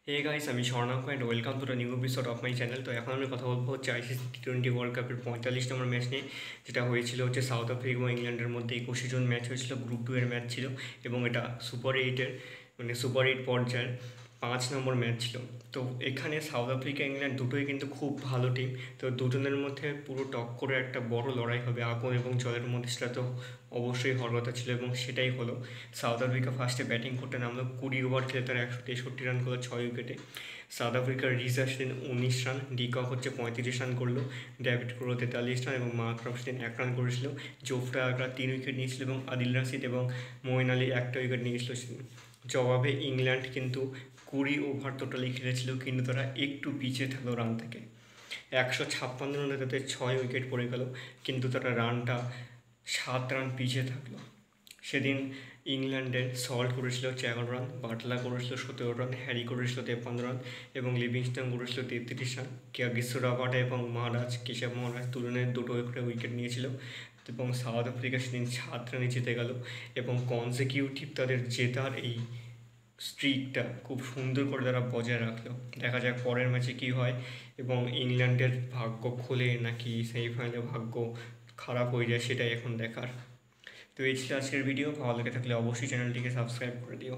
হে guys, আমি Swarnanka and welcome to the new episode of my channel. তো এখন আমি কথা বলবো হচ্ছে আইসিসি টি20 ওয়ার্ল্ড কাপের 45 নম্বর ম্যাচ নিয়ে, যেটা হয়েছিল হচ্ছে সাউথ আফ্রিকা এবং ইংল্যান্ডের মধ্যে। 21 জন ম্যাচ হয়েছিল, গ্রুপ 2 এর ম্যাচ ছিল এবং এটা সুপার 8 মানে সুপার 8 পর্যায়ের 5 নম্বর ম্যাচ ছিল। তো এখানে সাউথ আফ্রিকা ইংল্যান্ড দুটোই কিন্তু খুব ভালো টিম। তো দুজনের মধ্যে পুরো টক্করে একটা বড় লড়াই হবে আগুন এবং জলের মধ্যে, সেটা তো অবশ্যই হওয়ার কথা ছিল এবং সেটাই হলো। সাউথ আফ্রিকা ফার্স্টে ব্যাটিং করতে নামলো, 20 ওভার খেলে তারা 163 রান করলো 6 উইকেটে। সাউথ আফ্রিকার রিজ আসলেন 19 রান, ডিকক হচ্ছে 35 রান করলো, ডেভিড ক্রো 43 রান এবং মার্ক রফস্টেন 1 রান করেছিল। জোফরা আগ্রা 3 উইকেট নিয়েছিল এবং আদিল রাশিদ এবং মোয়েন আলী 1টা উইকেট নিয়েছিল। জবাবে ইংল্যান্ড কিন্তু 20 ওভার টোটালি খেলেছিল, কিন্তু তারা একটু পিছিয়ে থাকলো রান থেকে। 156 রানে তাদের 6 উইকেট পড়ে গেল, কিন্তু তারা রানটা 7 রান পিছিয়ে থাকলো। সেদিন ইংল্যান্ডের সল্ট করেছিল 4 রান, বাটলা করেছিল 17 রান, হ্যারি করেছিল 53 রান এবং লিভিংস্টন করেছিল 33 রান। কিয়াগিসো রাবাডা এবং মহারাজ কেশব মহারাজ দুজনের 2টো করে উইকেট নিয়েছিল এবং সাউথ আফ্রিকা সেদিন 7 রানে জিতে গেল এবং কনজিকিউটিভ তাদের জেতার এই স্ট্রিকটা খুব সুন্দর করে তারা বজায় রাখলো। দেখা যাক পরের ম্যাচে কী হয় এবং ইংল্যান্ডের ভাগ্য খোলে নাকি সেমিফাইনালে ভাগ্য খারাপ হয়ে যায়, সেটাই এখন দেখার। তো এই ছিল আজকের ভিডিও। ভালো লেগে থাকলে অবশ্যই চ্যানেলটিকে সাবস্ক্রাইব করে দিও।